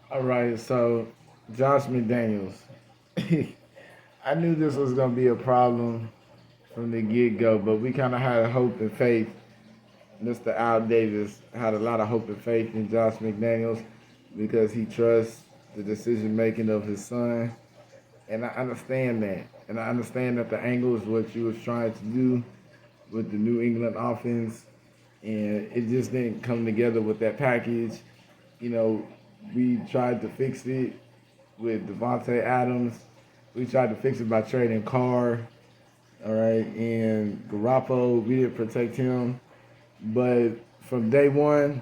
All right, so Josh McDaniels. I knew this was going to be a problem from the get go, but we kind of had hope and faith. Mr. Al Davis had a lot of hope and faith in Josh McDaniels because he trusts the decision making of his son. And I understand that. And I understand that the angle is what you was trying to do with the New England offense. And it just didn't come together with that package. You know, we tried to fix it with Devontae Adams. We tried to fix it by trading Carr, all right, and Garoppolo. We didn't protect him, but from day one,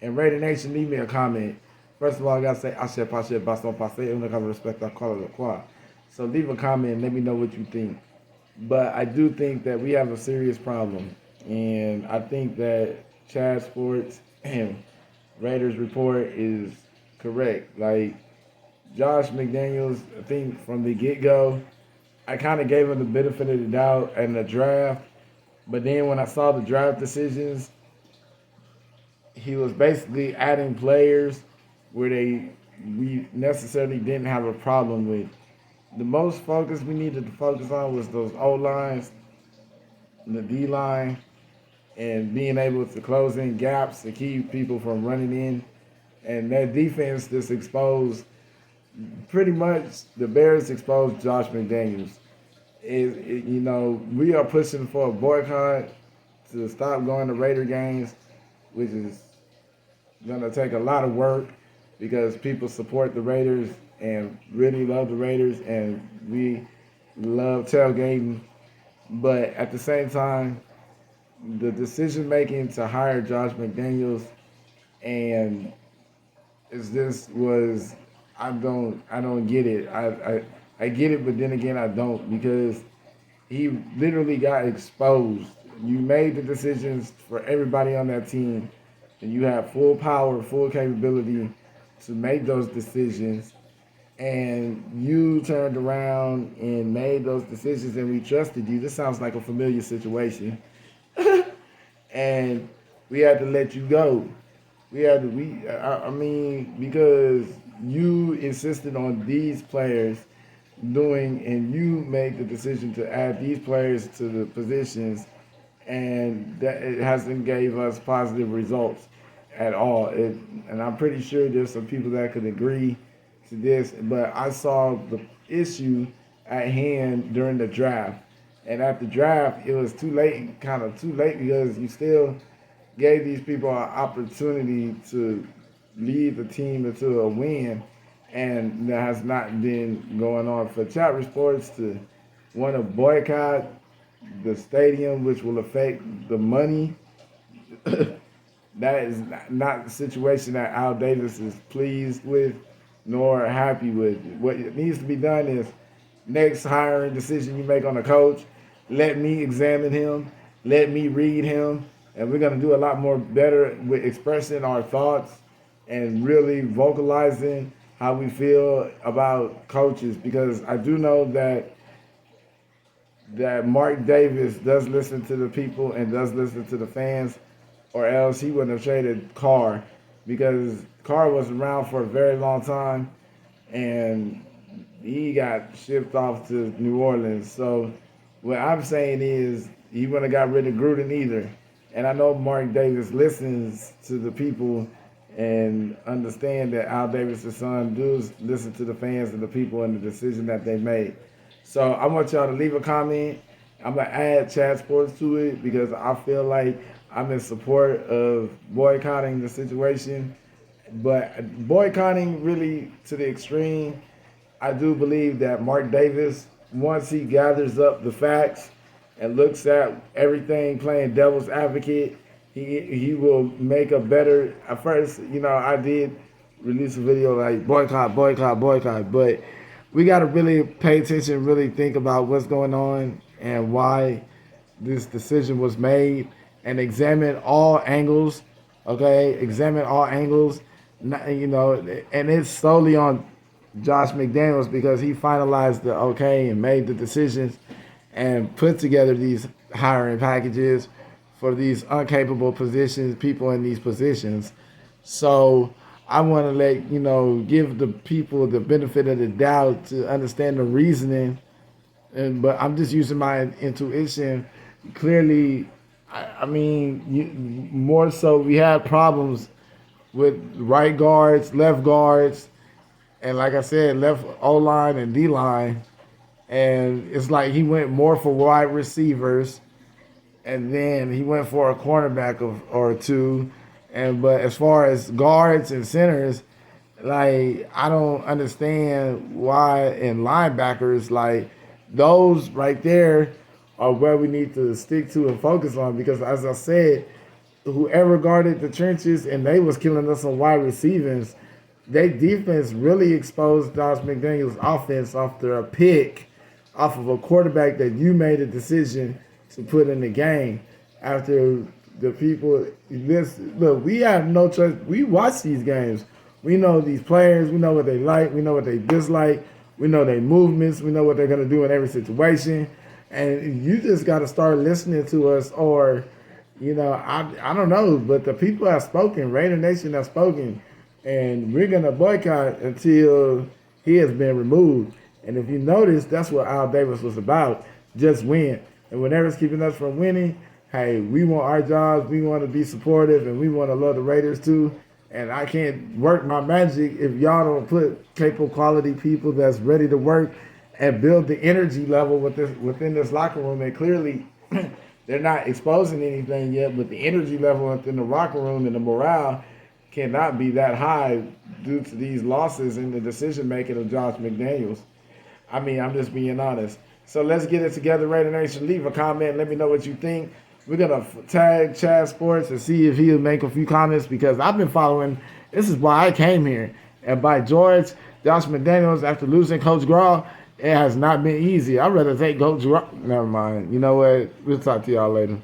and Raider Nation, leave me a comment. First of all, I gotta say, Ashe Pashe Baston Passe, Uno Cabe Respect, I call it a quad. So leave a comment and let me know what you think. But I do think that we have a serious problem, and I think that Chad Sports and Raiders report is correct. Like Josh McDaniels, I think from the get go, I kind of gave him the benefit of the doubt in the draft. But then when I saw the draft decisions, he was basically adding players where we necessarily didn't have a problem with. The most focus we needed to focus on was those O lines, the D line, and being able to close in gaps to keep people from running in. And that defense just exposed pretty much the Bears exposed Josh McDaniels. We are pushing for a boycott to stop going to Raider games, which is going to take a lot of work because people support the Raiders and really love the Raiders, and we love tailgating. But at the same time, the decision making to hire Josh McDaniels and is this was I don't get it. I get it, but then again I don't because he literally got exposed. You made the decisions for everybody on that team, and you have full power, full capability to make those decisions. And you turned around and made those decisions, and we trusted you. This sounds like a familiar situation, and we had to let you go. I mean, because you insisted on these players doing, and you made the decision to add these players to the positions, and that it hasn't gave us positive results at all. And I'm pretty sure there's some people that could agree to this, but I saw the issue at hand during the draft. And at the draft, it was too late, kind of too late, because you still gave these people an opportunity to lead the team into a win, and that has not been going on. For Chat Sports to want to boycott the stadium, which will affect the money, that is not the situation that Al Davis is pleased with nor happy with. What needs to be done is next hiring decision you make on a coach, let me examine him, let me read him, and we're going to do a lot more better with expressing our thoughts and really vocalizing how we feel about coaches, because I do know that Mark Davis does listen to the people and does listen to the fans, or else he wouldn't have traded Carr, because Carr was around for a very long time and he got shipped off to New Orleans. So what I'm saying is he wouldn't have got rid of Gruden either. And I know Mark Davis listens to the people and understand that Al Davis' son does listen to the fans and the people and the decision that they made. So I want y'all to leave a comment. I'm gonna add Chat Sports to it because I feel like I'm in support of boycotting the situation. But boycotting really to the extreme, I do believe that Mark Davis, once he gathers up the facts and looks at everything playing devil's advocate, he will make a better. At first, I did release a video like boycott, boycott, boycott, but we got to really pay attention, really think about what's going on and why this decision was made, and examine all angles. Okay, examine all angles. And it's solely on Josh McDaniels because he finalized the okay and made the decisions and put together these hiring packages for these incapable positions, people in these positions. So I want to give the people the benefit of the doubt to understand the reasoning. But I'm just using my intuition. Clearly, I mean, more so we had problems with right guards, left guards, and like I said, left O line and D line. And it's like he went more for wide receivers, and then he went for a cornerback or two. But as far as guards and centers, like I don't understand why in linebackers, like those right there are where we need to stick to and focus on, because as I said, whoever guarded the trenches and they was killing us on wide receivers, they defense really exposed Josh McDaniel's offense after a pick off of a quarterback that you made a decision to put in the game. After the people, this look, we have no choice. We watch these games. We know these players. We know what they like. We know what they dislike. We know their movements. We know what they're going to do in every situation. And you just got to start listening to us, or, I don't know. But the people have spoken. Raider Nation has spoken. And we're going to boycott until he has been removed. And if you notice, that's what Al Davis was about. Just win. And whatever's keeping us from winning, hey, we want our jobs. We want to be supportive. And we want to love the Raiders too. And I can't work my magic if y'all don't put capable quality people that's ready to work and build the energy level within this locker room. And clearly, they're not exposing anything yet, but the energy level within the locker room and the morale cannot be that high due to these losses and the decision making of Josh McDaniels. I mean, I'm just being honest. So let's get it together, Raider Nation. Leave a comment. Let me know what you think. We're going to tag Chad Sports and see if he'll make a few comments, because I've been following. This is why I came here. And by George, Josh McDaniels, after losing Coach Graw, it has not been easy. I'd rather take Coach Graw. Never mind. You know what? We'll talk to y'all later.